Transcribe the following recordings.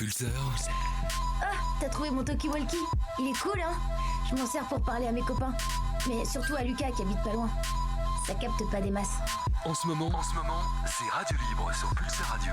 Pulsar. Ah, t'as trouvé mon talkie-walkie? Il est cool, hein? Je m'en sers pour parler à mes copains. Mais surtout à Lucas qui habite pas loin. Ça capte pas des masses. En ce moment, c'est Radio Libre sur Pulsar Radio.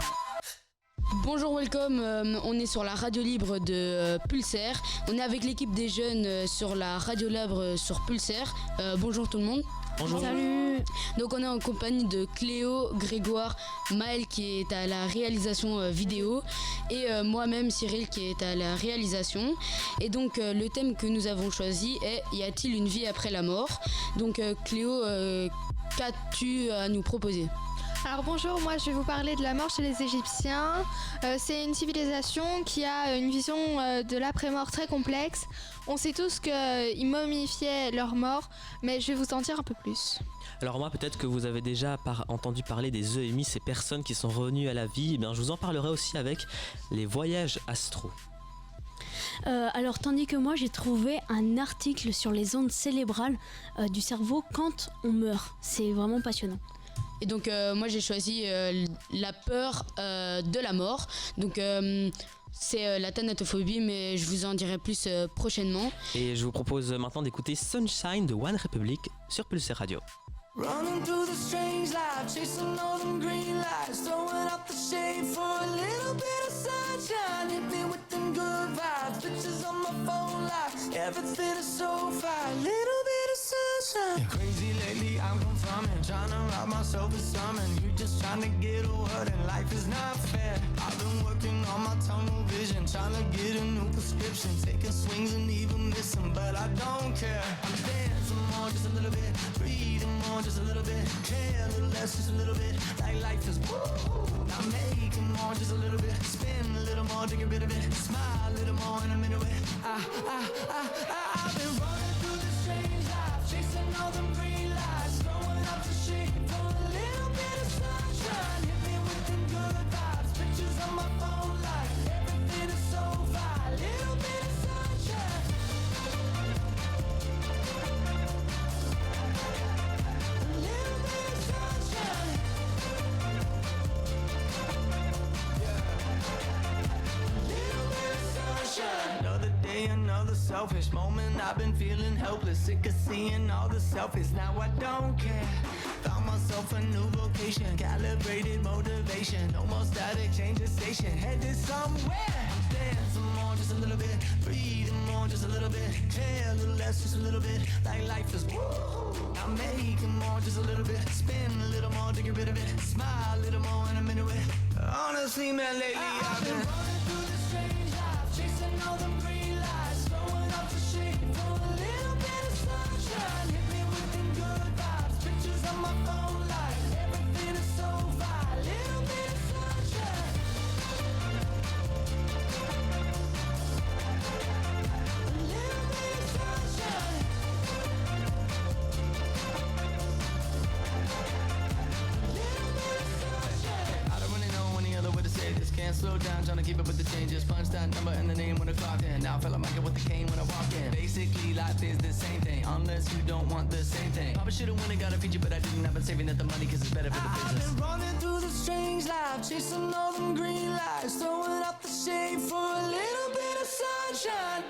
Bonjour, welcome, on est sur la radio libre de Pulsar. On est avec l'équipe des jeunes sur la radio libre sur Pulsar. Bonjour tout le monde. Bonjour. Salut. Donc on est en compagnie de Cléo, Grégoire, Maël qui est à la réalisation vidéo et moi-même Cyril qui est à la réalisation. Et donc le thème que nous avons choisi est « Y a-t-il une vie après la mort ?» Donc Cléo, qu'as-tu à nous proposer ? Alors bonjour, moi je vais vous parler de la mort chez les Égyptiens. C'est une civilisation qui a une vision de l'après-mort très complexe. On sait tous qu'ils momifiaient leurs morts, mais je vais vous en dire un peu plus. Alors moi, peut-être que vous avez déjà entendu parler des EMI, ces personnes qui sont revenues à la vie. Eh bien, je vous en parlerai aussi avec les voyages astro. Alors tandis que moi j'ai trouvé un article sur les ondes cérébrales du cerveau quand on meurt. C'est vraiment passionnant. Et donc moi j'ai choisi la peur de la mort. Donc c'est la thanatophobie, mais je vous en dirai plus prochainement. Et je vous propose maintenant d'écouter Sunshine de One Republic sur Pulsar Radio. Running through the strange life, chasing all them green lights, throwing up the shade for a little bit of sunshine. Hit me with them good vibes, pictures on my phone like everything is so fine. Little bit of sunshine. Yeah, crazy lately, I'm confirming, trying to rob myself of something. You just trying to get a word and life is not fair. I've been working on my tunnel vision, trying to get a new prescription, taking swings and even missing, but I don't care. I'm dancing more, just a little bit, breathing more, just a little bit, care a little less, just a little bit, like life is woo. I'm making more, just a little bit, spin a little more to get rid of it, smile a little more in a minute. I've been running through the strange life, chasing all them green lights, throwing up the shade for a little bit of sunshine. Hit me with them good vibes, pictures on my phone like everything is so fine. Little bit of sunshine. Another day, another selfish moment. I've been feeling helpless, sick of seeing all the selfies. Now I don't care. Found myself a new vocation, calibrated motivation. No more static, change the station, headed somewhere. Dancing more, just a little bit, breathing more, just a little bit, care a little less, just a little bit, like life is woo. I'm making more, just a little bit, spin a little more to get rid of it, smile a little more in a minute. Honestly, man, lately I've been running through the strange life, chasing all them green lights, throwing up the shade for a little bit of sunshine. Hit me with them good vibes, pictures on my phone like everything is so fine. Little bit of sunshine. A little bit of sunshine. A little bit of sunshine. I don't really know any other way to say this. Can't slow down, trying to keep up with the changes. Punch that number and the name when I clocked in. Now I feel like Michael with the cane when I walk in. Basically, life is the same thing, unless you don't want the same thing. Probably should've won and got a feature, but I didn't. I've been saving up the money cause it's better for the business. I've been running through the strange life, chasing all them green lights, throwing up the shade for a little bit of sunshine.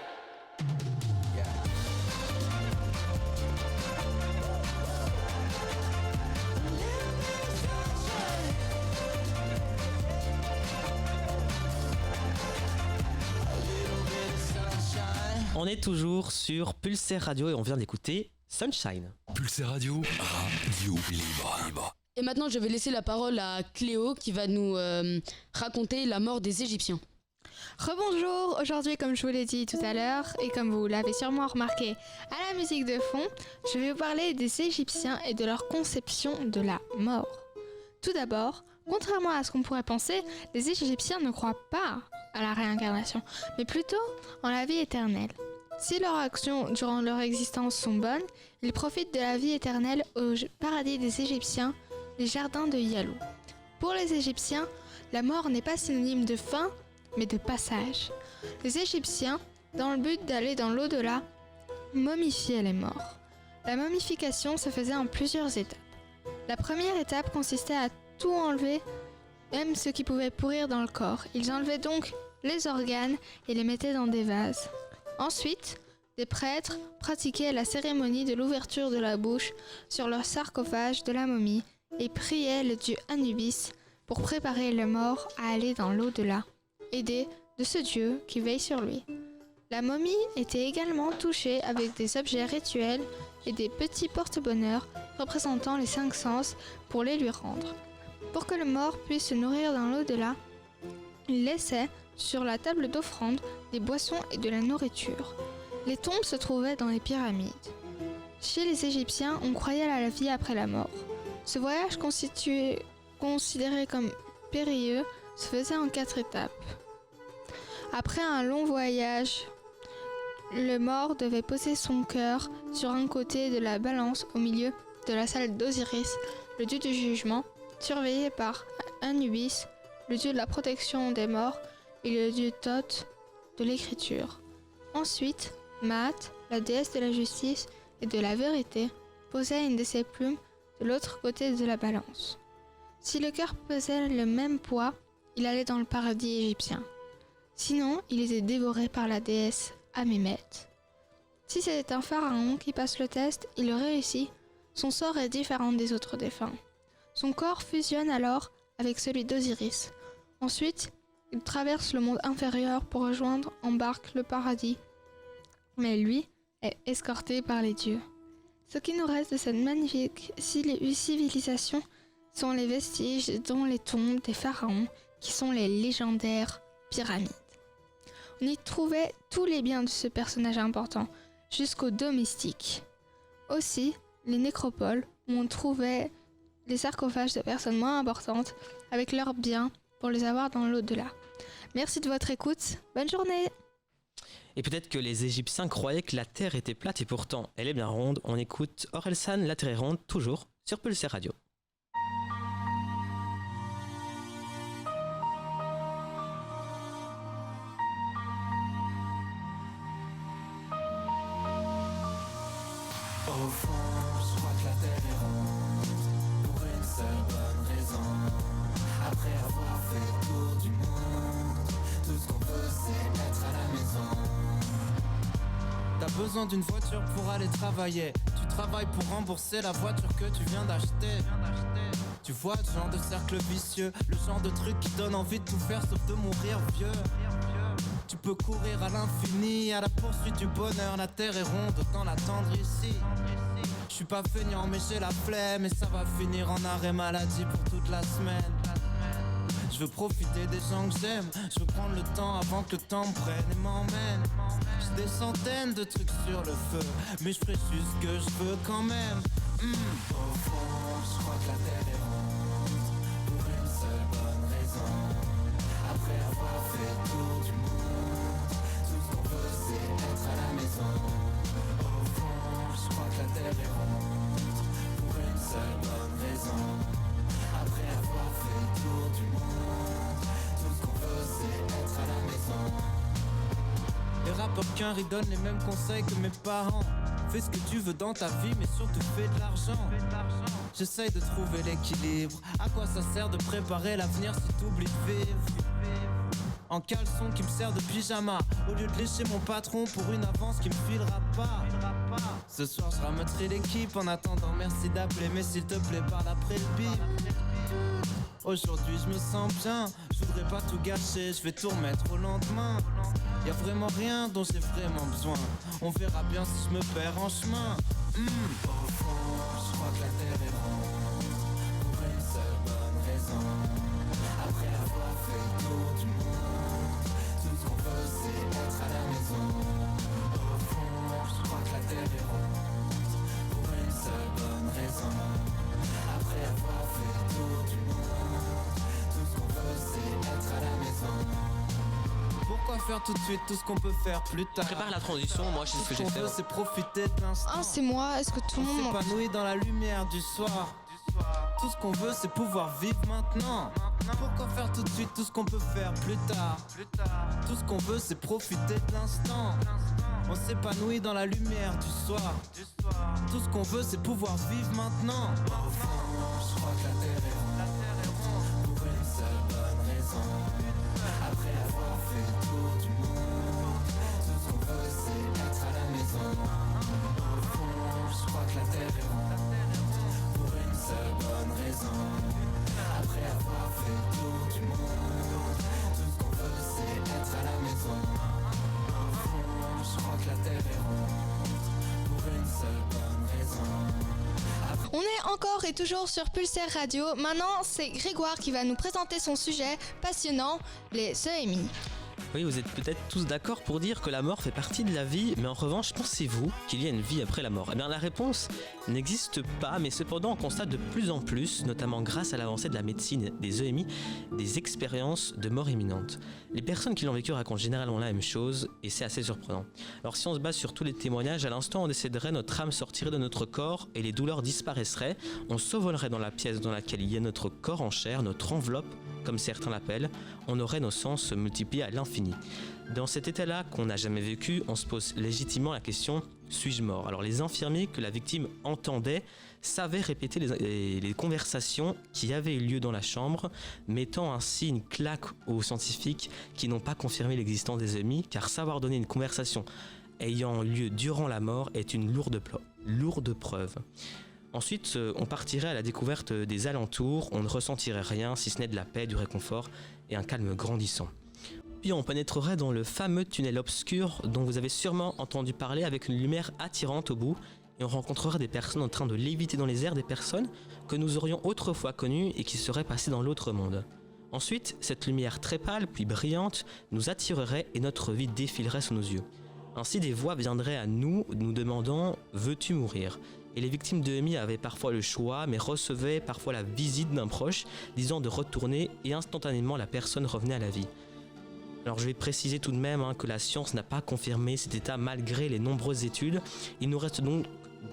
On est toujours sur Pulsar Radio et on vient d'écouter Sunshine. Pulsar Radio, radio libre. Et maintenant je vais laisser la parole à Cléo qui va nous raconter la mort des Égyptiens. Rebonjour, aujourd'hui comme je vous l'ai dit tout à l'heure et comme vous l'avez sûrement remarqué à la musique de fond, je vais vous parler des Égyptiens et de leur conception de la mort. Tout d'abord, contrairement à ce qu'on pourrait penser, les Égyptiens ne croient pas à la réincarnation, mais plutôt en la vie éternelle. Si leurs actions durant leur existence sont bonnes, ils profitent de la vie éternelle au paradis des Égyptiens, les jardins de Yalou. Pour les Égyptiens, la mort n'est pas synonyme de fin, mais de passage. Les Égyptiens, dans le but d'aller dans l'au-delà, momifiaient les morts. La momification se faisait en plusieurs étapes. La première étape consistait à tout enlever, même ce qui pouvait pourrir dans le corps. Ils enlevaient donc les organes et les mettaient dans des vases. Ensuite, des prêtres pratiquaient la cérémonie de l'ouverture de la bouche sur le sarcophage de la momie et priaient le dieu Anubis pour préparer le mort à aller dans l'au-delà, aidé de ce dieu qui veille sur lui. La momie était également touchée avec des objets rituels et des petits porte-bonheur représentant les 5 sens pour les lui rendre. Pour que le mort puisse se nourrir dans l'au-delà, il laissait sur la table d'offrande des boissons et de la nourriture. Les tombes se trouvaient dans les pyramides. Chez les Égyptiens, on croyait à la vie après la mort. Ce voyage considéré comme périlleux se faisait en 4 étapes. Après un long voyage, le mort devait poser son cœur sur un côté de la balance au milieu de la salle d'Osiris, le dieu du jugement, surveillé par Anubis, le dieu de la protection des morts, et le dieu Thoth de l'écriture. Ensuite, Maat, la déesse de la justice et de la vérité, posait une de ses plumes de l'autre côté de la balance. Si le cœur pesait le même poids, il allait dans le paradis égyptien. Sinon, il était dévoré par la déesse Amémet. Si c'est un pharaon qui passe le test, il le réussit. Son sort est différent des autres défunts. Son corps fusionne alors avec celui d'Osiris. Ensuite, il traverse le monde inférieur pour rejoindre en barque le paradis. Mais lui est escorté par les dieux. Ce qui nous reste de cette magnifique civilisation sont les vestiges dont les tombes des pharaons qui sont les légendaires pyramides. On y trouvait tous les biens de ce personnage important, jusqu'aux domestiques. Aussi, les nécropoles où on trouvait les sarcophages de personnes moins importantes avec leurs biens pour les avoir dans l'au-delà. Merci de votre écoute, bonne journée! Et peut-être que les Égyptiens croyaient que la Terre était plate et pourtant elle est bien ronde. On écoute Orelsan, la Terre est ronde, toujours sur Pulsar Radio. Au fond, je crois que la terre est ronde, pour une seule bonne raison. Après avoir fait le tour du monde, tout ce qu'on veut c'est être à la maison. T'as besoin d'une voiture pour aller travailler. Tu travailles pour rembourser la voiture que tu viens d'acheter. Tu vois le genre de cercle vicieux, le genre de truc qui donne envie de tout faire sauf de mourir vieux. Tu peux courir à l'infini, à la poursuite du bonheur. La terre est ronde, autant l'attendre ici. Je suis pas feignant mais j'ai la flemme, et ça va finir en arrêt maladie pour toute la semaine. Je veux profiter des gens que j'aime, je veux prendre le temps avant que le temps me prenne et m'emmène. J'ai des centaines de trucs sur le feu, mais je ferai juste ce que je veux quand même. Au fond, je crois que la terre est ronde, pour une seule bonne raison. Après avoir fait le tour du monde, tout ce qu'on veut c'est être à la maison. Au fond, je crois que la terre est ronde, pour une seule bonne raison. Après avoir fait le tour du monde, tout ce qu'on veut c'est être à la maison. Les rappeurs qu'un ils donnent les mêmes conseils que mes parents. Fais ce que tu veux dans ta vie mais surtout fais de l'argent. J'essaye de trouver l'équilibre. À quoi ça sert de préparer l'avenir si t'oublies de vivre? En caleçon qui me sert de pyjama, au lieu de lécher mon patron pour une avance qui me filera pas. Ce soir je ramènerai l'équipe, en attendant merci d'appeler, mais s'il te plaît parle après le bip. Aujourd'hui je me sens bien, je voudrais pas tout gâcher, je vais tout remettre au lendemain. Y'a vraiment rien dont j'ai vraiment besoin, on verra bien si je me perds en chemin. Au fond, je crois que la terre est ronde, pour une seule bonne raison. Après avoir fait le tour du monde, tout ce qu'on veut c'est être à la maison. Au fond, je crois que la terre est ronde, pour une seule bonne raison. Après avoir fait le tour du monde, tout ce qu'on veut c'est être à la maison. Pourquoi faire tout de suite tout ce qu'on peut faire plus tard? Prépare la transition, moi je sais ce que j'ai fait. Tout ce qu'on veut c'est profiter de l'instant. Ah, c'est moi, est-ce que tout le monde... S'épanouir dans la lumière du soir. Tout ce qu'on veut c'est pouvoir vivre maintenant. Pourquoi faire tout de suite tout ce qu'on peut faire plus tard? Tout ce qu'on veut c'est profiter de l'instant. On s'épanouit dans la lumière du soir. Tout ce qu'on veut c'est pouvoir vivre maintenant. Au fond, je crois que la terre est ronde, pour une seule bonne raison. Après avoir fait encore et toujours sur Pulsar Radio. Maintenant, c'est Grégoire qui va nous présenter son sujet passionnant, les EMI. Oui, vous êtes peut-être tous d'accord pour dire que la mort fait partie de la vie, mais en revanche, pensez-vous qu'il y a une vie après la mort ? Eh bien, la réponse n'existe pas, mais cependant, on constate de plus en plus, notamment grâce à l'avancée de la médecine des EMI, des expériences de mort imminente. Les personnes qui l'ont vécu racontent généralement la même chose, et c'est assez surprenant. Alors, si on se base sur tous les témoignages, à l'instant, on décéderait, notre âme sortirait de notre corps et les douleurs disparaisseraient. On s'envolerait dans la pièce dans laquelle il y a notre corps en chair, notre enveloppe, comme certains l'appellent, on aurait nos sens multipliés à l'infini. Dans cet état-là qu'on n'a jamais vécu, on se pose légitimement la question « suis-je mort ?» Alors les infirmiers que la victime entendait savaient répéter les conversations qui avaient eu lieu dans la chambre, mettant ainsi une claque aux scientifiques qui n'ont pas confirmé l'existence des EMI, car savoir donner une conversation ayant lieu durant la mort est une lourde preuve. Ensuite, on partirait à la découverte des alentours, on ne ressentirait rien si ce n'est de la paix, du réconfort et un calme grandissant. Puis on pénétrerait dans le fameux tunnel obscur dont vous avez sûrement entendu parler avec une lumière attirante au bout et on rencontrerait des personnes en train de léviter dans les airs, des personnes que nous aurions autrefois connues et qui seraient passées dans l'autre monde. Ensuite, cette lumière très pâle puis brillante nous attirerait et notre vie défilerait sous nos yeux. Ainsi, des voix viendraient à nous demandant « Veux-tu mourir ?» Et les victimes de EMI avaient parfois le choix, mais recevaient parfois la visite d'un proche disant de retourner et instantanément la personne revenait à la vie. Alors je vais préciser tout de même que la science n'a pas confirmé cet état malgré les nombreuses études. Il nous reste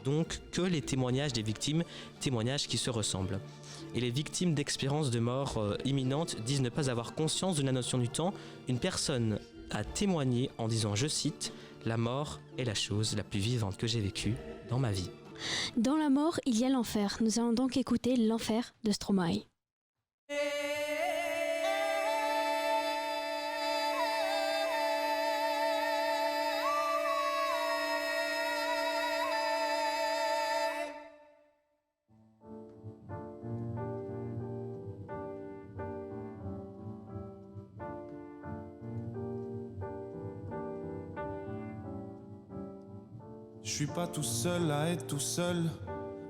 donc que les témoignages des victimes, témoignages qui se ressemblent. Et les victimes d'expériences de mort imminente disent ne pas avoir conscience de la notion du temps. Une personne a témoigné en disant, je cite, « La mort est la chose la plus vivante que j'ai vécue dans ma vie ». Dans la mort, il y a l'enfer. Nous allons donc écouter l'enfer de Stromae. Je suis pas tout seul à être tout seul,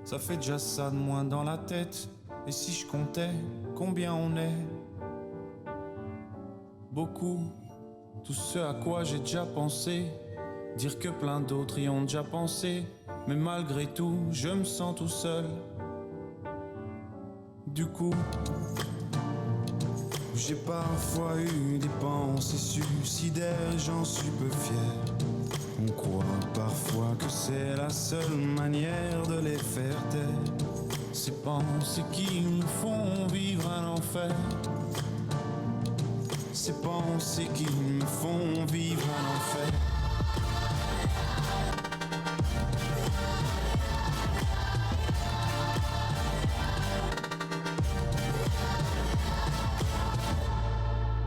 ça fait déjà ça de moins dans la tête. Et si je comptais combien on est? Beaucoup, tout ce à quoi j'ai déjà pensé, dire que plein d'autres y ont déjà pensé. Mais malgré tout, je me sens tout seul. Du coup, j'ai parfois eu des pensées suicidaires, j'en suis peu fier. On croit parfois que c'est la seule manière de les faire taire. Ces pensées qui nous font vivre un enfer. Ces pensées qui me font vivre un enfer.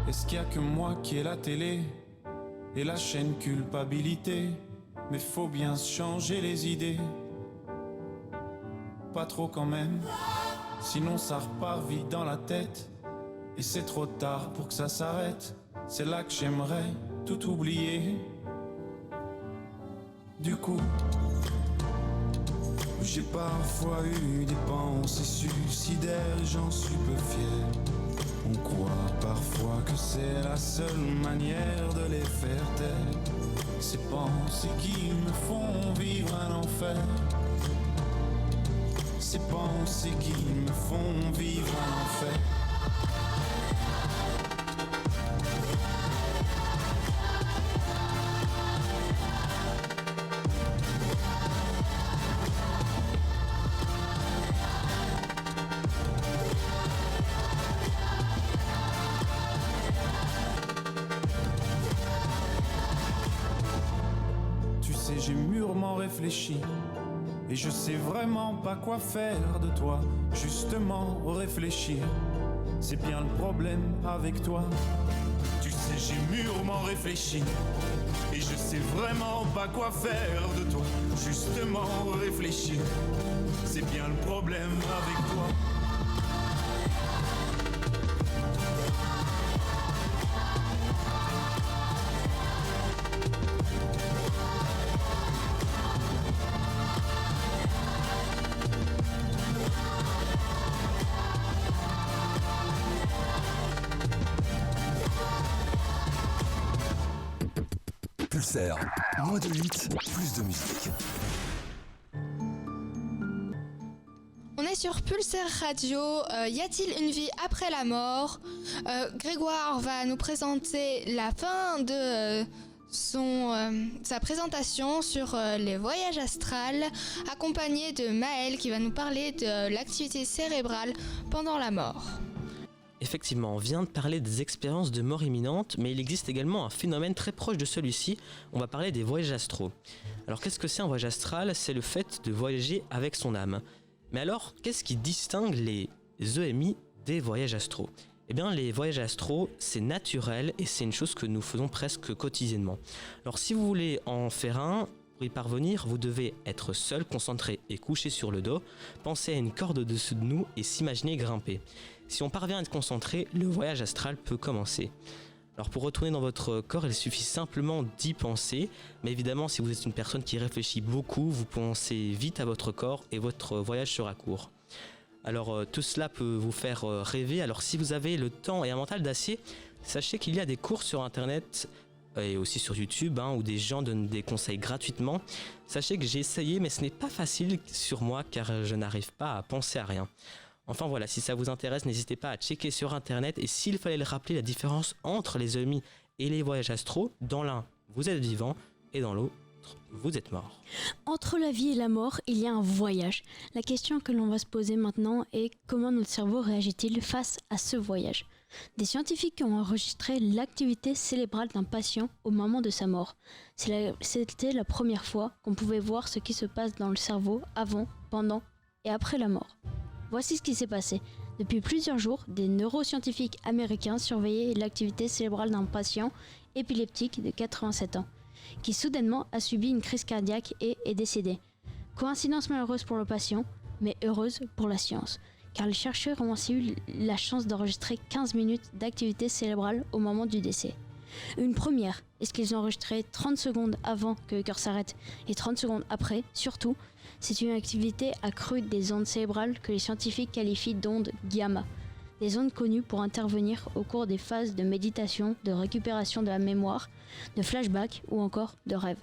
Est-ce qu'il y a que moi qui ai la télé et la chaîne culpabilité? Mais faut bien se changer les idées. Pas trop quand même, sinon ça repart vite dans la tête. Et c'est trop tard pour que ça s'arrête. C'est là que j'aimerais tout oublier. Du coup, j'ai parfois eu des pensées suicidaires, j'en suis peu fier. On croit parfois que c'est la seule manière de les faire taire. Ces pensées qui me font vivre un enfer. Ces pensées qui me font vivre un enfer. J'ai mûrement réfléchi et je sais vraiment pas quoi faire de toi. Justement réfléchir, c'est bien le problème avec toi. Tu sais, j'ai mûrement réfléchi et je sais vraiment pas quoi faire de toi. Justement réfléchir, c'est bien le problème avec toi. Pulsaire, moins de hits, plus de musique. On est sur Pulsaire Radio. Y a-t-il une vie après la mort? Grégoire va nous présenter la fin de sa présentation sur les voyages astrales, accompagné de Maël qui va nous parler de l'activité cérébrale pendant la mort. Effectivement, on vient de parler des expériences de mort imminente, mais il existe également un phénomène très proche de celui-ci. On va parler des voyages astraux. Alors qu'est-ce que c'est un voyage astral? C'est le fait de voyager avec son âme. Mais alors, qu'est-ce qui distingue les EMI des voyages astraux? Eh bien, les voyages astraux, c'est naturel et c'est une chose que nous faisons presque quotidiennement. Alors si vous voulez en faire un, pour y parvenir, vous devez être seul, concentré et couché sur le dos, penser à une corde au-dessus de nous et s'imaginer grimper. Si on parvient à être concentré, le voyage astral peut commencer. Alors pour retourner dans votre corps, il suffit simplement d'y penser, mais évidemment si vous êtes une personne qui réfléchit beaucoup, vous pensez vite à votre corps et votre voyage sera court. Alors tout cela peut vous faire rêver, alors si vous avez le temps et un mental d'acier, sachez qu'il y a des cours sur internet et aussi sur YouTube où des gens donnent des conseils gratuitement. Sachez que j'ai essayé mais ce n'est pas facile sur moi car je n'arrive pas à penser à rien. Enfin voilà, si ça vous intéresse, n'hésitez pas à checker sur internet et s'il fallait le rappeler la différence entre les EMI et les voyages astraux, dans l'un vous êtes vivant et dans l'autre vous êtes mort. Entre la vie et la mort, il y a un voyage. La question que l'on va se poser maintenant est comment notre cerveau réagit-il face à ce voyage? Des scientifiques ont enregistré l'activité cérébrale d'un patient au moment de sa mort. C'était la première fois qu'on pouvait voir ce qui se passe dans le cerveau avant, pendant et après la mort. Voici ce qui s'est passé. Depuis plusieurs jours, des neuroscientifiques américains surveillaient l'activité cérébrale d'un patient épileptique de 87 ans, qui soudainement a subi une crise cardiaque et est décédé. Coïncidence malheureuse pour le patient, mais heureuse pour la science, car les chercheurs ont ainsi eu la chance d'enregistrer 15 minutes d'activité cérébrale au moment du décès. Une première, est-ce qu'ils ont enregistré 30 secondes avant que le cœur s'arrête et 30 secondes après, surtout, c'est une activité accrue des ondes cérébrales que les scientifiques qualifient d'ondes gamma, des ondes connues pour intervenir au cours des phases de méditation, de récupération de la mémoire, de flashback ou encore de rêve.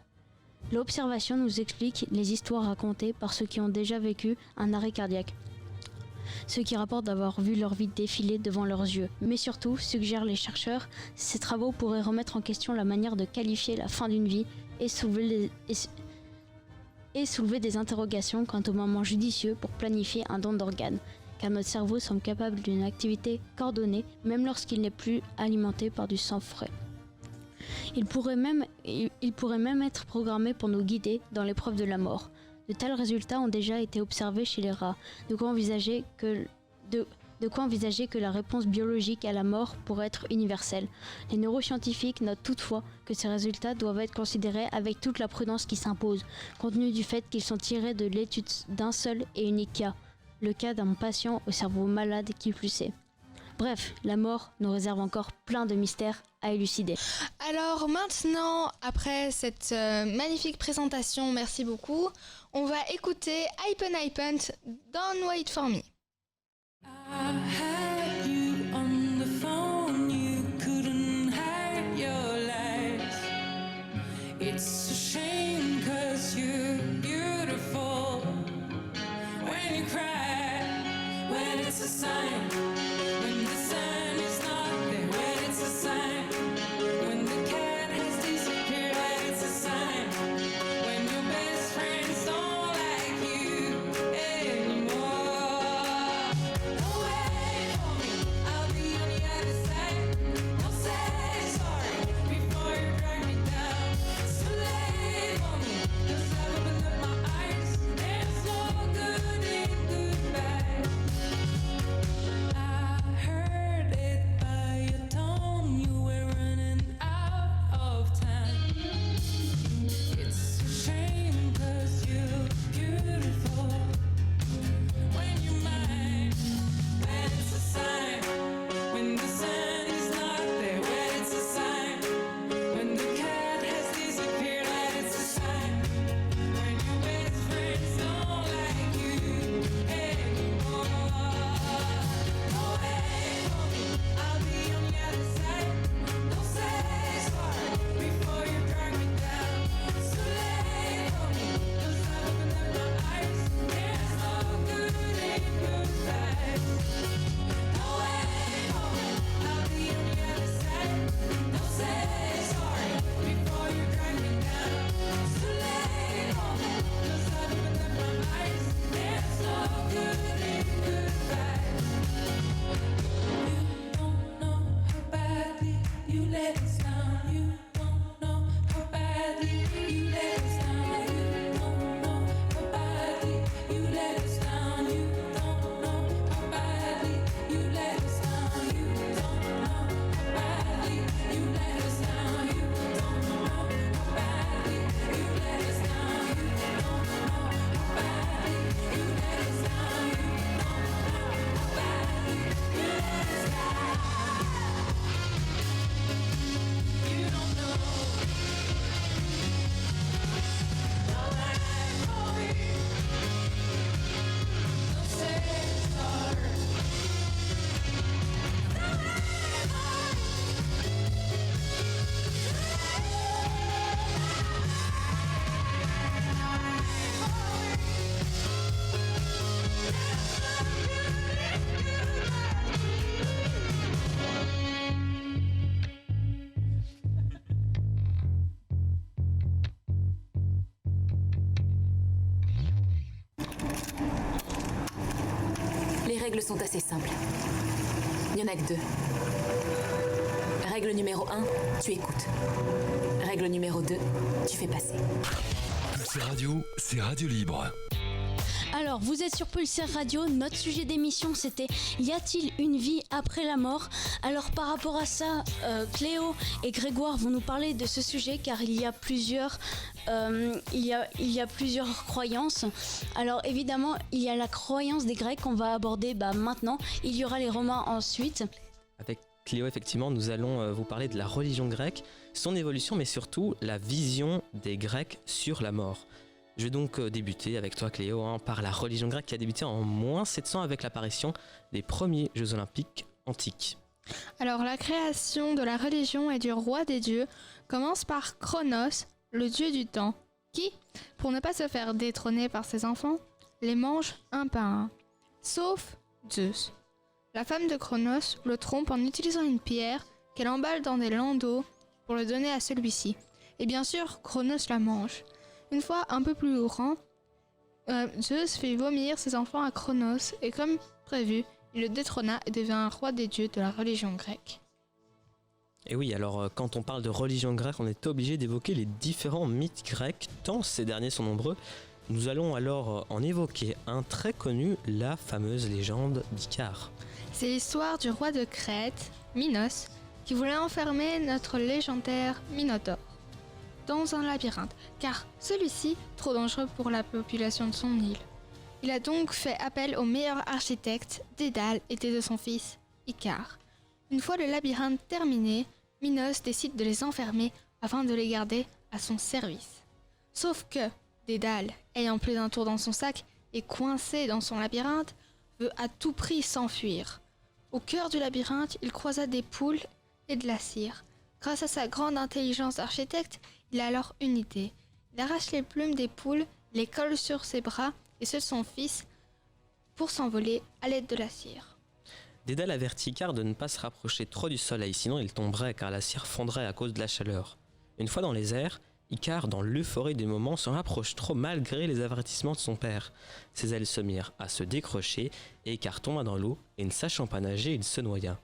L'observation nous explique les histoires racontées par ceux qui ont déjà vécu un arrêt cardiaque. Ceux qui rapportent d'avoir vu leur vie défiler devant leurs yeux. Mais surtout, suggèrent les chercheurs, ces travaux pourraient remettre en question la manière de qualifier la fin d'une vie et soulever des interrogations quant au moment judicieux pour planifier un don d'organes, car notre cerveau semble capable d'une activité coordonnée même lorsqu'il n'est plus alimenté par du sang frais. Il pourrait même être programmé pour nous guider dans l'épreuve de la mort. De tels résultats ont déjà été observés chez les rats, de quoi envisager que la réponse biologique à la mort pourrait être universelle. Les neuroscientifiques notent toutefois que ces résultats doivent être considérés avec toute la prudence qui s'impose, compte tenu du fait qu'ils sont tirés de l'étude d'un seul et unique cas, le cas d'un patient au cerveau malade qui plus est. Bref, la mort nous réserve encore plein de mystères à élucider. Alors maintenant, après cette magnifique présentation, merci beaucoup, on va écouter Hypen Hypen, Don't Wait For Me. I had you on the phone, you couldn't hide your lies. It's a shame 'cause you're beautiful. When you cry, when it's a sign, when the sun is not there, when it's a sign, when the cat has disappeared, when it's a sign, when your best friends don't like you anymore. Don't wait règles sont assez simples. Il n'y en a que 2. Règle numéro 1, tu écoutes. Règle numéro 2, tu fais passer. Pulsar Radio, c'est Radio Libre. Alors, vous êtes sur Pulsar Radio, notre sujet d'émission c'était y a-t-il une vie après la mort? Alors par rapport à ça, Cléo et Grégoire vont nous parler de ce sujet car il y a plusieurs croyances. Alors évidemment, il y a la croyance des Grecs qu'on va aborder maintenant, il y aura les Romains ensuite. Avec Cléo, effectivement, nous allons vous parler de la religion grecque, son évolution, mais surtout la vision des Grecs sur la mort. Je vais donc débuter avec toi Cléo par la religion grecque qui a débuté en moins 700 avec l'apparition des premiers Jeux Olympiques antiques. Alors la création de la religion et du roi des dieux commence par Cronos, le dieu du temps, qui, pour ne pas se faire détrôner par ses enfants, les mange un par un, sauf Zeus. La femme de Cronos le trompe en utilisant une pierre qu'elle emballe dans des landaux pour le donner à celui-ci. Et bien sûr, Cronos la mange. Une fois un peu plus grand, Zeus fait vomir ses enfants à Cronos et comme prévu, il le détrôna et devint un roi des dieux de la religion grecque. Et oui, alors quand on parle de religion grecque, on est obligé d'évoquer les différents mythes grecs, tant ces derniers sont nombreux. Nous allons alors en évoquer un très connu, la fameuse légende d'Icare. C'est l'histoire du roi de Crète, Minos, qui voulait enfermer notre légendaire Minotaure dans un labyrinthe, car celui-ci, trop dangereux pour la population de son île. Il a donc fait appel au meilleur architecte, Dédale, aidé de son fils, Icare. Une fois le labyrinthe terminé, Minos décide de les enfermer afin de les garder à son service. Sauf que Dédale, ayant plus d'un tour dans son sac et coincé dans son labyrinthe, veut à tout prix s'enfuir. Au cœur du labyrinthe, il croisa des poules et de la cire. Grâce à sa grande intelligence d'architecte, il a alors une idée. Il arrache les plumes des poules, les colle sur ses bras et ceux de son fils pour s'envoler à l'aide de la cire. Dédale avertit Icare de ne pas se rapprocher trop du soleil, sinon il tomberait car la cire fondrait à cause de la chaleur. Une fois dans les airs, Icare, dans l'euphorie du moment, s'en rapproche trop malgré les avertissements de son père. Ses ailes se mirent à se décrocher et Icare tomba dans l'eau et ne sachant pas nager, il se noya.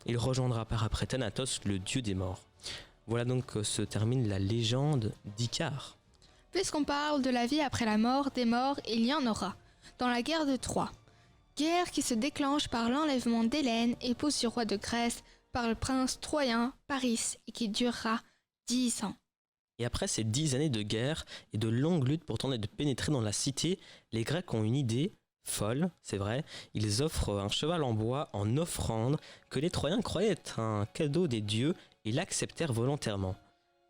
Il rejoindra par après Thanatos, le dieu des morts. Voilà donc que se termine la légende d'Icare. Puisqu'on parle de la vie après la mort, des morts, il y en aura. Dans la guerre de Troie. Guerre qui se déclenche par l'enlèvement d'Hélène, épouse du roi de Grèce, par le prince troyen Paris et qui durera 10 ans. Et après ces 10 années de guerre et de longues luttes pour tenter de pénétrer dans la cité, les Grecs ont une idée folle, c'est vrai. Ils offrent un cheval en bois en offrande que les Troyens croyaient être un cadeau des dieux et l'acceptèrent volontairement.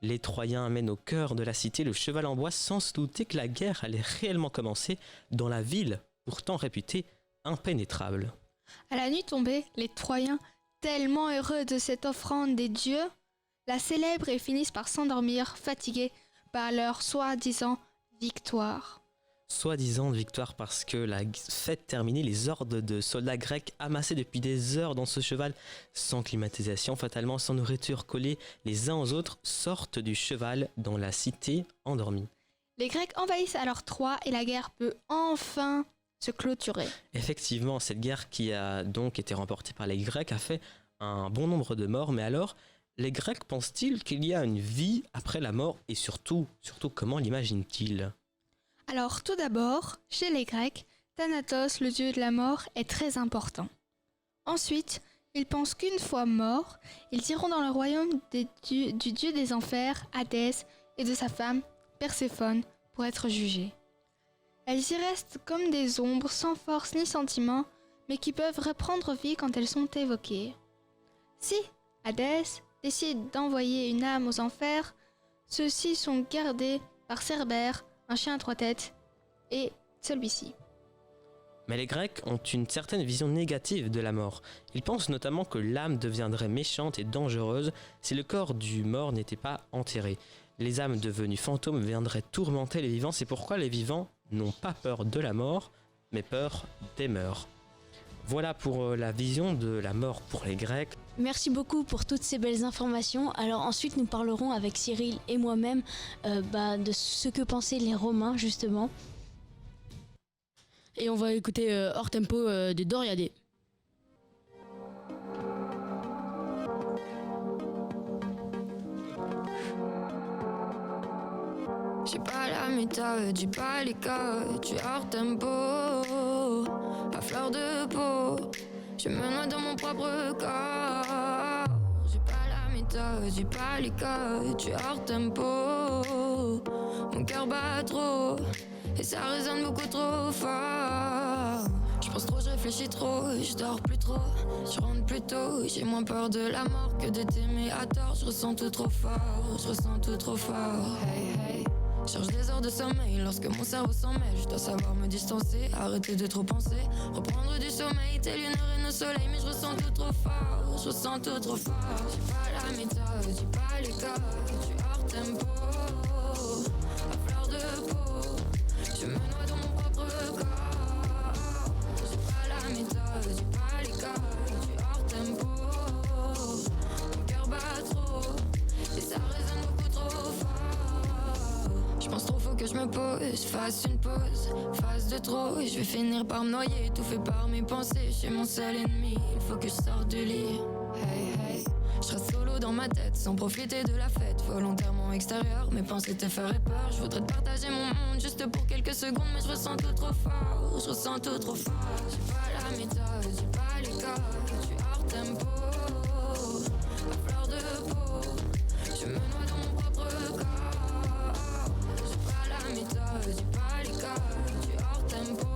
Les Troyens amènent au cœur de la cité le cheval en bois sans se douter que la guerre allait réellement commencer dans la ville, pourtant réputée impénétrable. À la nuit tombée, les Troyens, tellement heureux de cette offrande des dieux, la célèbrent et finissent par s'endormir, fatigués par leur soi-disant victoire. Soi-disant victoire parce que la fête terminée, les hordes de soldats grecs amassés depuis des heures dans ce cheval, sans climatisation, fatalement sans nourriture, collés les uns aux autres, sortent du cheval dans la cité endormie. Les Grecs envahissent alors Troie et la guerre peut enfin se clôturer. Effectivement, cette guerre qui a donc été remportée par les Grecs a fait un bon nombre de morts, mais alors, les Grecs pensent-ils qu'il y a une vie après la mort et surtout comment l'imaginent-ils ? Alors tout d'abord, chez les Grecs, Thanatos, le dieu de la mort, est très important. Ensuite, ils pensent qu'une fois morts, ils iront dans le royaume du dieu des enfers, Hadès, et de sa femme, Perséphone, pour être jugés. Elles y restent comme des ombres sans force ni sentiment, mais qui peuvent reprendre vie quand elles sont évoquées. Si Hadès décide d'envoyer une âme aux enfers, ceux-ci sont gardés par Cerbère, un chien à 3 têtes, et celui-ci. Mais les Grecs ont une certaine vision négative de la mort. Ils pensent notamment que l'âme deviendrait méchante et dangereuse si le corps du mort n'était pas enterré. Les âmes devenues fantômes viendraient tourmenter les vivants, c'est pourquoi les vivants n'ont pas peur de la mort, mais peur des morts. Voilà pour la vision de la mort pour les Grecs. Merci beaucoup pour toutes ces belles informations. Alors ensuite nous parlerons avec Cyril et moi-même de ce que pensaient les Romains justement. Et on va écouter Hors Tempo de Doriadé. J'ai pas la méthode, j'ai pas les codes, tu es hors tempo, à fleur de peau, je me noie dans mon propre corps. J'ai pas la méthode, j'ai pas les codes, tu es hors tempo, mon cœur bat trop, et ça résonne beaucoup trop fort. Je pense trop, je réfléchis trop, je dors plus trop, je rentre plus tôt, j'ai moins peur de la mort que de t'aimer à tort. Je ressens tout trop fort, je ressens tout trop fort. Hey, hey. Cherche des heures de sommeil lorsque mon cerveau s'en mêle. Je dois savoir me distancer, arrêter de trop penser, reprendre du sommeil, telle une reine au soleil. Mais je ressens tout trop fort, je ressens tout trop fort. J'ai pas la méthode, j'ai pas les codes, tu es hors tempo, à fleur de peau, je me noie dans mon propre corps. J'ai pas la méthode, j'ai pas les codes, tu es hors tempo, mon cœur bat trop, et ça résonne beaucoup trop fort. Je pense trop, faut que je me pose, fasse une pause, fasse de trop, et je vais finir par me noyer, étouffé par mes pensées. Je suis mon seul ennemi, il faut que je sorte du lit. Hey, hey. Je reste solo dans ma tête, sans profiter de la fête, volontairement extérieur, mes pensées te feraient peur. Je voudrais te partager mon monde, juste pour quelques secondes, mais je ressens tout trop fort, je ressens tout trop fort. J'ai pas la méthode, j'ai pas les codes, tu es hors tempo, à fleur de peau, je me noie dans mon propre corps. J'ai pas les codes, tu es hors tempo,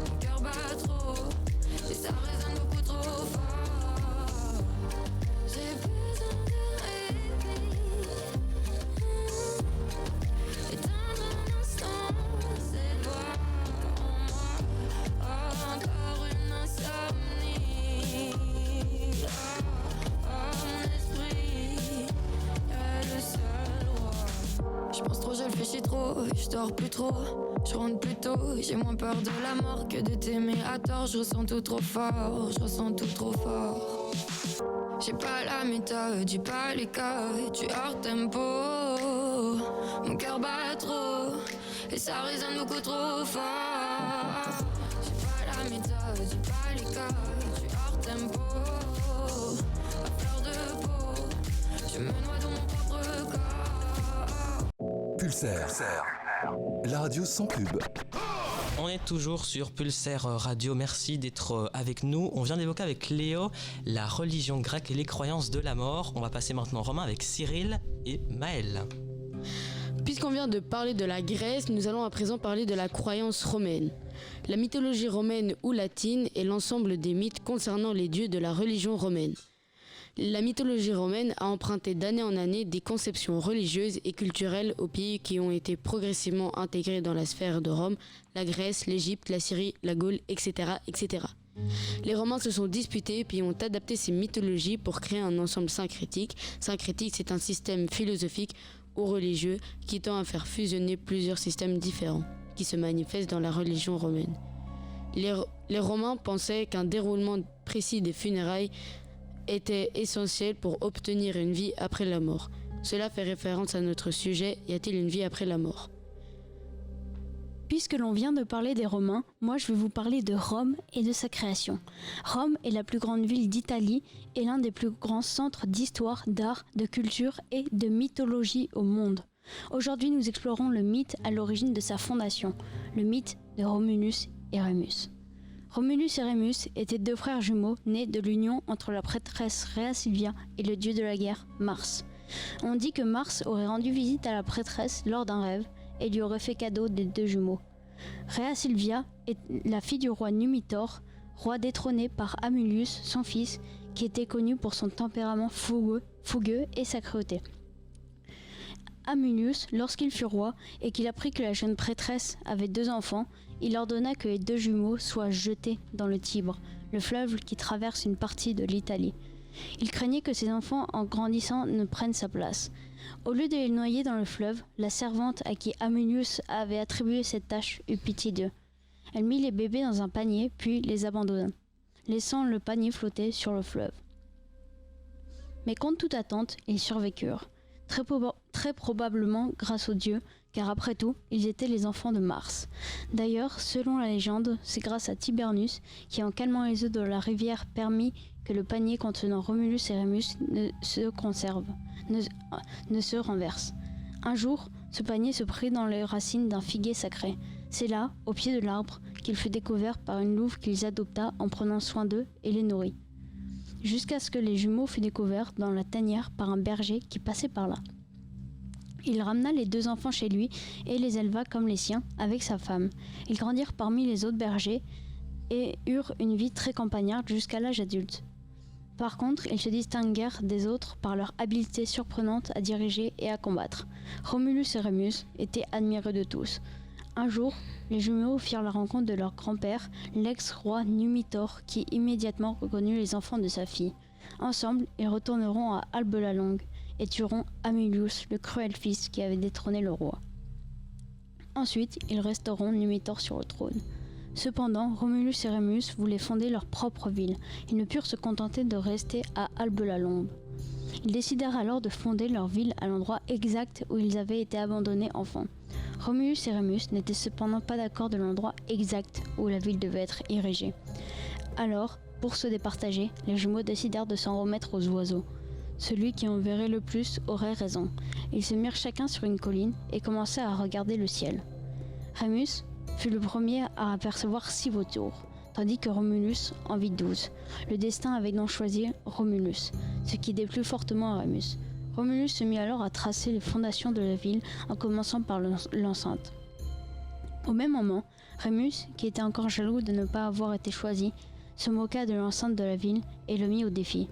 mon cœur bat trop, et ça résonne beaucoup trop fort. J'ai besoin de répit, éteindre un instant ces doigts en moi. Oh, encore une insomnie, mon esprit est le seul roi. Je pense trop, je réfléchis trop, je dors plus trop, je rentre plus tôt, j'ai moins peur de la mort que de t'aimer à tort. Je ressens tout trop fort, je ressens tout trop fort. J'ai pas la méthode, j'ai pas les codes, tu es hors tempo, mon cœur bat trop, et ça résonne beaucoup trop fort. J'ai pas la méthode, j'ai pas les codes, tu es hors tempo, à fleur de peau, je me noie dans mon propre corps. Pulsaire. La radio sans pub. On est toujours sur Pulsaire Radio, merci d'être avec nous. On vient d'évoquer avec Léo la religion grecque et les croyances de la mort. On va passer maintenant en romain avec Cyril et Maël. Puisqu'on vient de parler de la Grèce, nous allons à présent parler de la croyance romaine. La mythologie romaine ou latine est l'ensemble des mythes concernant les dieux de la religion romaine. La mythologie romaine a emprunté d'année en année des conceptions religieuses et culturelles aux pays qui ont été progressivement intégrés dans la sphère de Rome, la Grèce, l'Égypte, la Syrie, la Gaule, etc., etc. Les Romains se sont disputés puis ont adapté ces mythologies pour créer un ensemble syncrétique. Syncrétique, c'est un système philosophique ou religieux qui tend à faire fusionner plusieurs systèmes différents qui se manifestent dans la religion romaine. Les Romains pensaient qu'un déroulement précis des funérailles était essentiel pour obtenir une vie après la mort. Cela fait référence à notre sujet, y a-t-il une vie après la mort ? Puisque l'on vient de parler des Romains, moi je vais vous parler de Rome et de sa création. Rome est la plus grande ville d'Italie et l'un des plus grands centres d'histoire, d'art, de culture et de mythologie au monde. Aujourd'hui, nous explorons le mythe à l'origine de sa fondation, le mythe de Romulus et Rémus. Romulus et Rémus étaient deux frères jumeaux nés de l'union entre la prêtresse Rhea Silvia et le dieu de la guerre, Mars. On dit que Mars aurait rendu visite à la prêtresse lors d'un rêve et lui aurait fait cadeau des deux jumeaux. Rhea Silvia est la fille du roi Numitor, roi détrôné par Amulius, son fils, qui était connu pour son tempérament fougueux et sa cruauté. Amulius, lorsqu'il fut roi et qu'il apprit que la jeune prêtresse avait deux enfants, il ordonna que les deux jumeaux soient jetés dans le Tibre, le fleuve qui traverse une partie de l'Italie. Il craignait que ses enfants, en grandissant, ne prennent sa place. Au lieu de les noyer dans le fleuve, la servante à qui Amulius avait attribué cette tâche eut pitié d'eux. Elle mit les bébés dans un panier, puis les abandonna, laissant le panier flotter sur le fleuve. Mais contre toute attente, ils survécurent. très probablement grâce aux dieux, car après tout, ils étaient les enfants de Mars. D'ailleurs, selon la légende, c'est grâce à Tibernus qui, en calmant les eaux de la rivière, permit que le panier contenant Romulus et Rémus ne se renverse. Un jour, ce panier se prit dans les racines d'un figuier sacré. C'est là, au pied de l'arbre, qu'il fut découvert par une louve qu'ils adopta en prenant soin d'eux et les nourrit. Jusqu'à ce que les jumeaux furent découverts dans la tanière par un berger qui passait par là. Il ramena les 2 enfants chez lui et les éleva comme les siens, avec sa femme. Ils grandirent parmi les autres bergers et eurent une vie très campagnarde jusqu'à l'âge adulte. Par contre, ils se distinguèrent des autres par leur habileté surprenante à diriger et à combattre. Romulus et Rémus étaient admirés de tous. Un jour, les jumeaux firent la rencontre de leur grand-père, l'ex-roi Numitor, qui immédiatement reconnut les enfants de sa fille. Ensemble, ils retourneront à Albe la Longue et tueront Amulius, le cruel fils qui avait détrôné le roi. Ensuite, ils resteront Numitor sur le trône. Cependant, Romulus et Rémus voulaient fonder leur propre ville. Ils ne purent se contenter de rester à Albe la Longue. Ils décidèrent alors de fonder leur ville à l'endroit exact où ils avaient été abandonnés enfants. Romulus et Rémus n'étaient cependant pas d'accord de l'endroit exact où la ville devait être érigée. Alors, pour se départager, les jumeaux décidèrent de s'en remettre aux oiseaux. Celui qui en verrait le plus aurait raison. Ils se mirent chacun sur une colline et commençèrent à regarder le ciel. Rémus fut le premier à apercevoir 6 vautours, tandis que Romulus en vit 12. Le destin avait donc choisi Romulus, ce qui déplut fortement à Rémus. Romulus se mit alors à tracer les fondations de la ville en commençant par l'enceinte. Au même moment, Rémus, qui était encore jaloux de ne pas avoir été choisi, se moqua de l'enceinte de la ville et le mit au défi.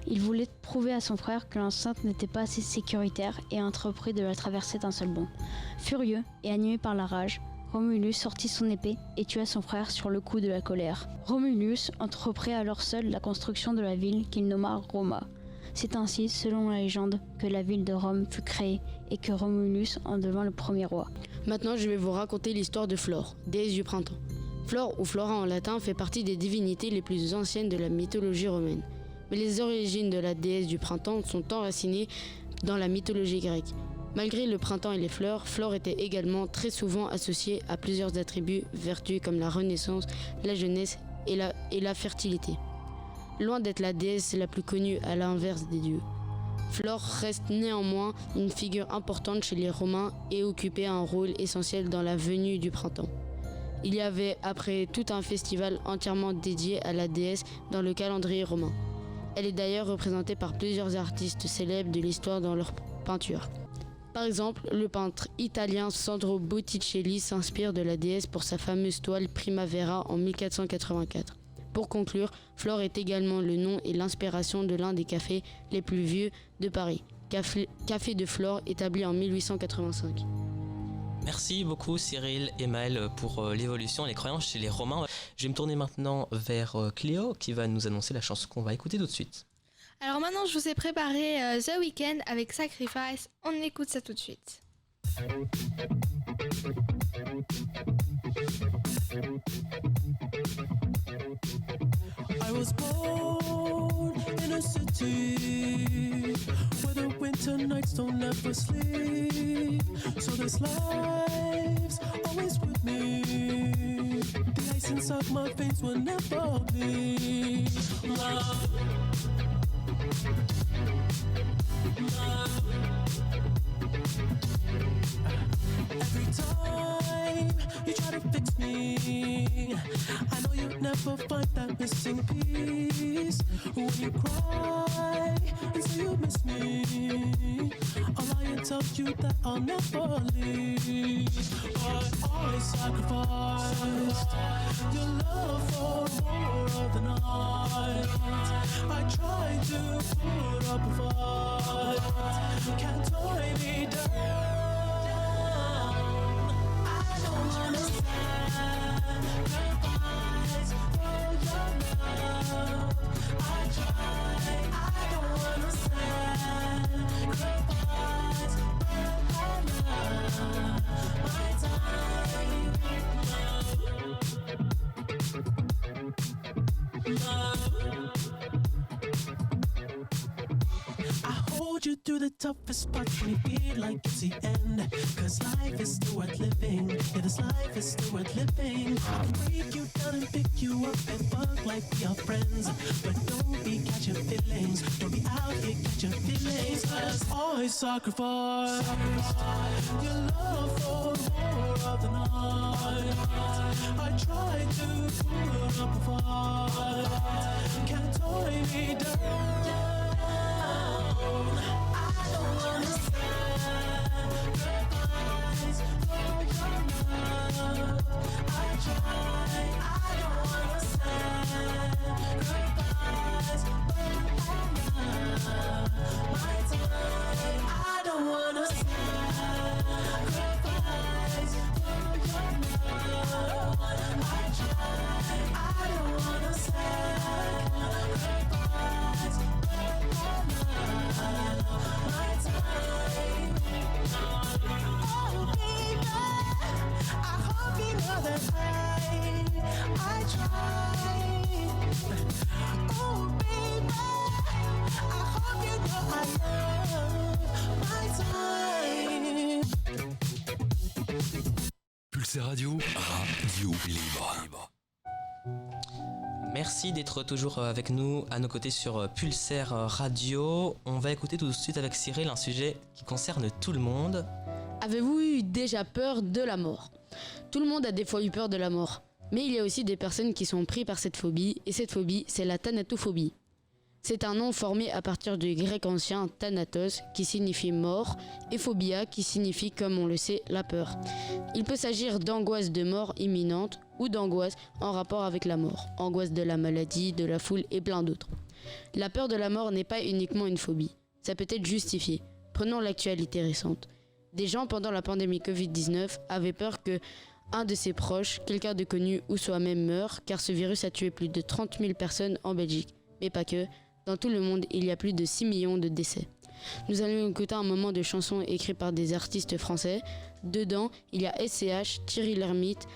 Il voulait prouver à son frère que l'enceinte n'était pas assez sécuritaire et entreprit de la traverser d'un seul bond. Furieux et animé par la rage, Romulus sortit son épée et tua son frère sur le coup de la colère. Romulus entreprit alors seul la construction de la ville qu'il nomma Roma. C'est ainsi, selon la légende, que la ville de Rome fut créée et que Romulus en devint le premier roi. Maintenant, je vais vous raconter l'histoire de Flore, déesse du printemps. Flore, ou Flora en latin, fait partie des divinités les plus anciennes de la mythologie romaine. Mais les origines de la déesse du printemps sont enracinées dans la mythologie grecque. Malgré le printemps et les fleurs, Flore était également très souvent associée à plusieurs attributs vertus comme la renaissance, la jeunesse et la fertilité. Loin d'être la déesse la plus connue à l'inverse des dieux. Flore reste néanmoins une figure importante chez les Romains et occupait un rôle essentiel dans la venue du printemps. Il y avait après tout un festival entièrement dédié à la déesse dans le calendrier romain. Elle est d'ailleurs représentée par plusieurs artistes célèbres de l'histoire dans leurs peintures. Par exemple, le peintre italien Sandro Botticelli s'inspire de la déesse pour sa fameuse toile Primavera en 1484. Pour conclure, Flore est également le nom et l'inspiration de l'un des cafés les plus vieux de Paris, Café de Flore, établi en 1885. Merci beaucoup Cyril et Maël pour l'évolution et les croyances chez les Romains. Je vais me tourner maintenant vers Cléo qui va nous annoncer la chanson qu'on va écouter tout de suite. Alors maintenant, je vous ai préparé The Weeknd avec Sacrifice. On écoute ça tout de suite. I was born in a city where the winter nights don't ever sleep. So this life's always with me. The ice inside my veins will never bleed. Love. Love. Every time you try to fix me, I know you'll never find that missing piece. When you cry and say you miss me, I'll lie and tell you that I'll never leave. But I sacrificed your love for more of the night. I tried to put up a fight, can't tie me down. through the toughest parts when you feel like it's the end. Cause life is still worth living. Yeah, this life is still worth living. I can break you down and pick you up and fuck like we are friends. But don't be catching feelings. Don't be out here catching feelings. Cause I sacrifice your love for more of the night. I try to put up a fight. Can't tie me down. I don't wanna sacrifice for your love. I try. I don't wanna sacrifice for my time. I don't wanna sacrifice for your love. I try. I don't wanna sacrifice for my time. Oh baby, I hope you know that I try. Oh baby, I hope you know I love my time. Pulsar Radio, Radio Libre. Merci d'être toujours avec nous, à nos côtés sur Pulsar Radio. On va écouter tout de suite avec Cyril un sujet qui concerne tout le monde. Avez-vous eu déjà peur de la mort ? Tout le monde a des fois eu peur de la mort. Mais il y a aussi des personnes qui sont prises par cette phobie, et cette phobie, c'est la thanatophobie. C'est un nom formé à partir du grec ancien thanatos, qui signifie mort, et phobia, qui signifie, comme on le sait, la peur. Il peut s'agir d'angoisse de mort imminente, ou d'angoisse en rapport avec la mort, angoisse de la maladie, de la foule et plein d'autres. La peur de la mort n'est pas uniquement une phobie, ça peut être justifié. Prenons l'actualité récente. Des gens pendant la pandémie Covid-19 avaient peur que un de ses proches, quelqu'un de connu ou soi-même meure, car ce virus a tué plus de 30 000 personnes en Belgique. Mais pas que, dans tout le monde, il y a plus de 6 millions de décès. Nous allons écouter un moment de chansons écrites par des artistes français. Dedans, il y a SCH, Thierry Lhermitte,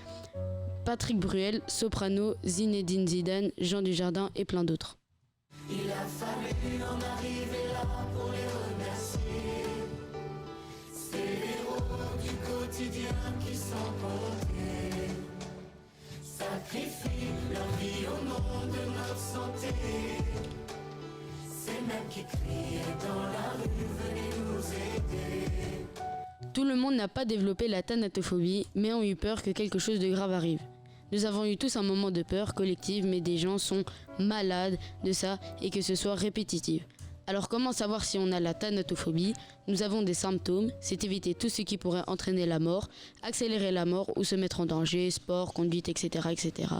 Patrick Bruel, Soprano, Zinedine Zidane, Jean Dujardin et plein d'autres. Il a fallu en arriver là pour les remercier. C'est les héros du quotidien qui sont comptés. Sacrifient leur vie au nom de notre santé. C'est même qui crient dans la rue, venez nous aider. Tout le monde n'a pas développé la thanatophobie, mais ont eu peur que quelque chose de grave arrive. Nous avons eu tous un moment de peur collective, mais des gens sont malades de ça et que ce soit répétitif. Alors comment savoir si on a la thanatophobie ? Nous avons des symptômes, c'est éviter tout ce qui pourrait entraîner la mort, accélérer la mort ou se mettre en danger, sport, conduite, etc. etc.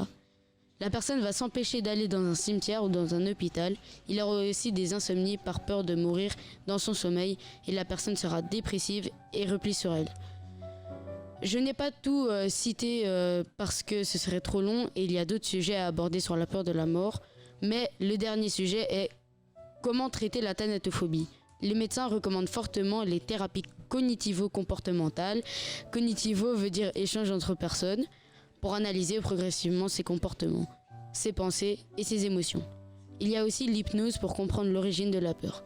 La personne va s'empêcher d'aller dans un cimetière ou dans un hôpital. Il aura aussi des insomnies par peur de mourir dans son sommeil et la personne sera dépressive et replie sur elle. Je n'ai pas tout cité parce que ce serait trop long et il y a d'autres sujets à aborder sur la peur de la mort. Mais le dernier sujet est comment traiter la thanatophobie. Les médecins recommandent fortement les thérapies cognitivo-comportementales. Cognitivo veut dire échange entre personnes pour analyser progressivement ses comportements, ses pensées et ses émotions. Il y a aussi l'hypnose pour comprendre l'origine de la peur.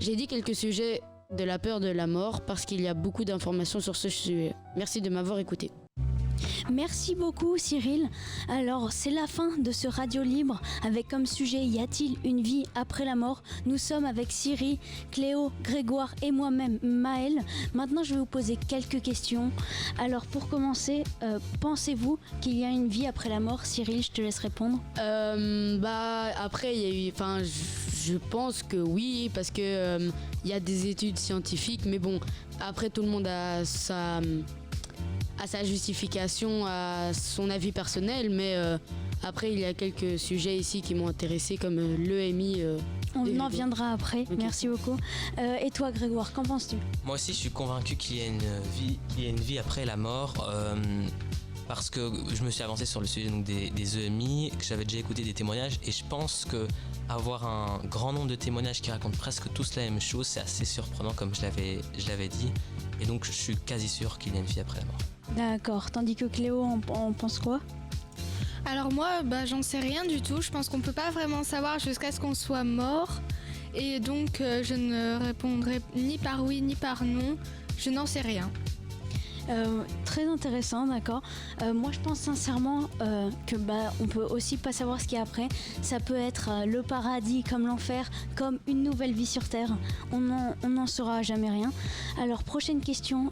J'ai dit quelques sujets de la peur de la mort parce qu'il y a beaucoup d'informations sur ce sujet. Merci de m'avoir écouté. Merci beaucoup Cyril. Alors c'est la fin de ce Radio Libre avec comme sujet y a-t-il une vie après la mort ? Nous sommes avec Cyril, Cléo, Grégoire et moi-même Maëlle. Maintenant je vais vous poser quelques questions. Alors pour commencer, pensez-vous qu'il y a une vie après la mort ? Cyril, je te laisse répondre. Après il y a eu, je pense que oui parce que il y a des études scientifiques, mais bon après tout le monde a sa justification, à son avis personnel, mais après il y a quelques sujets ici qui m'ont intéressé comme l'EMI. On en viendra après, okay. Merci beaucoup. Et toi Grégoire, qu'en penses-tu ? Moi aussi je suis convaincu qu'il y a une vie après la mort, parce que je me suis avancé sur le sujet donc, des EMI, que j'avais déjà écouté des témoignages, et je pense que avoir un grand nombre de témoignages qui racontent presque tous la même chose, c'est assez surprenant comme je l'avais dit, et donc je suis quasi sûr qu'il y a une vie après la mort. D'accord, tandis que Cléo, on pense quoi ? Alors moi, j'en sais rien du tout. Je pense qu'on peut pas vraiment savoir jusqu'à ce qu'on soit mort. Et donc je ne répondrai ni par oui ni par non. Je n'en sais rien. Très intéressant, d'accord. Moi, je pense sincèrement que on peut aussi pas savoir ce qu'il y a après. Ça peut être le paradis comme l'enfer, comme une nouvelle vie sur Terre. On n'en saura jamais rien. Alors, prochaine question.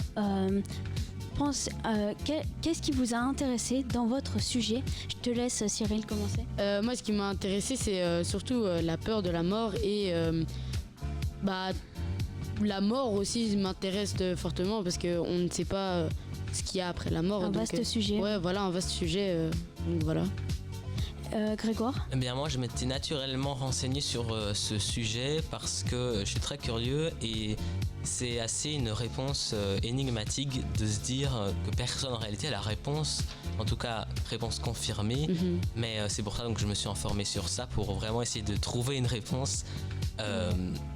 Qu'est-ce qui vous a intéressé dans votre sujet? Je te laisse, Cyril, commencer. Moi, ce qui m'a intéressé, c'est surtout la peur de la mort et la mort aussi m'intéresse fortement parce qu'on ne sait pas ce qu'il y a après la mort. Un vaste sujet. Ouais, voilà, un vaste sujet. Donc voilà. Grégoire? Eh bien moi je m'étais naturellement renseigné sur ce sujet parce que je suis très curieux et c'est assez une réponse énigmatique de se dire que personne en réalité a la réponse, en tout cas réponse confirmée, mais c'est pour ça donc que je me suis informé sur ça pour vraiment essayer de trouver une réponse.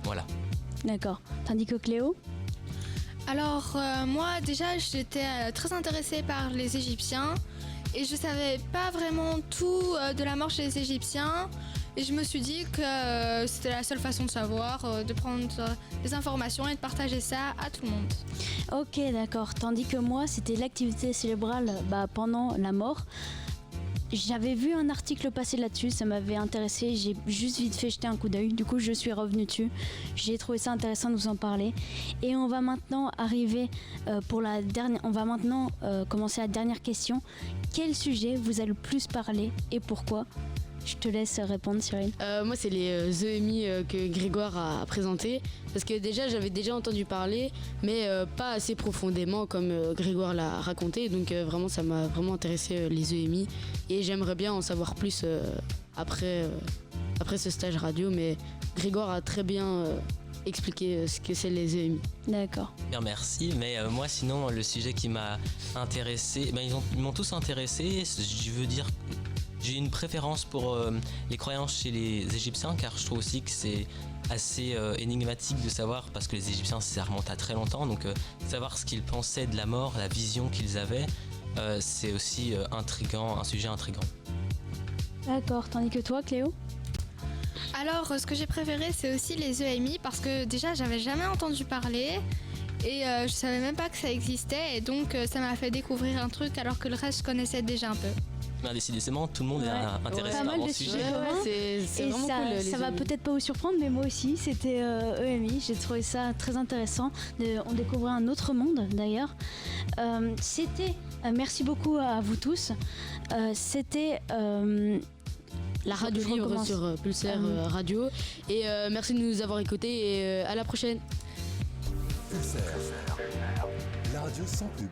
Voilà. D'accord. Tandis que Cléo? Alors moi déjà j'étais très intéressée par les Égyptiens et je savais pas vraiment tout de la mort chez les Égyptiens et je me suis dit que c'était la seule façon de savoir, de prendre des informations et de partager ça à tout le monde. Ok, d'accord. Tandis que moi, c'était l'activité cérébrale pendant la mort. J'avais vu un article passer là-dessus, ça m'avait intéressé, j'ai juste vite fait jeter un coup d'œil, du coup je suis revenue dessus, j'ai trouvé ça intéressant de vous en parler. Et on va maintenant arriver commencer la dernière question. Quel sujet vous a le plus parlé et pourquoi? Je te laisse répondre, Cyril. Moi, c'est les EMI que Grégoire a présenté. Parce que j'avais déjà entendu parler, mais pas assez profondément comme Grégoire l'a raconté. Donc vraiment, ça m'a vraiment intéressé les EMI. Et j'aimerais bien en savoir plus après ce stage radio. Mais Grégoire a très bien expliqué ce que c'est les EMI. D'accord. Bien, merci. Mais moi, sinon, le sujet qui m'a intéressé, ils m'ont tous intéressé. Je veux dire... J'ai une préférence pour les croyances chez les Égyptiens car je trouve aussi que c'est assez énigmatique de savoir parce que les Égyptiens ça remonte à très longtemps donc savoir ce qu'ils pensaient de la mort, la vision qu'ils avaient c'est aussi intriguant, un sujet intriguant. D'accord, tandis que toi Cléo? Alors ce que j'ai préféré c'est aussi les EMI parce que déjà j'avais jamais entendu parler et je savais même pas que ça existait et donc ça m'a fait découvrir un truc alors que le reste je connaissais déjà un peu. Ben, décidément, tout le monde est intéressé par mon sujet. C'est vraiment cool. Ça va peut-être pas vous surprendre, mais moi aussi, c'était EMI. J'ai trouvé ça très intéressant. On découvrait un autre monde, d'ailleurs. Merci beaucoup à vous tous. C'était... la radio libre sur Pulsar Radio. Et merci de nous avoir écoutés et à la prochaine. Pulsar, la radio sans pub.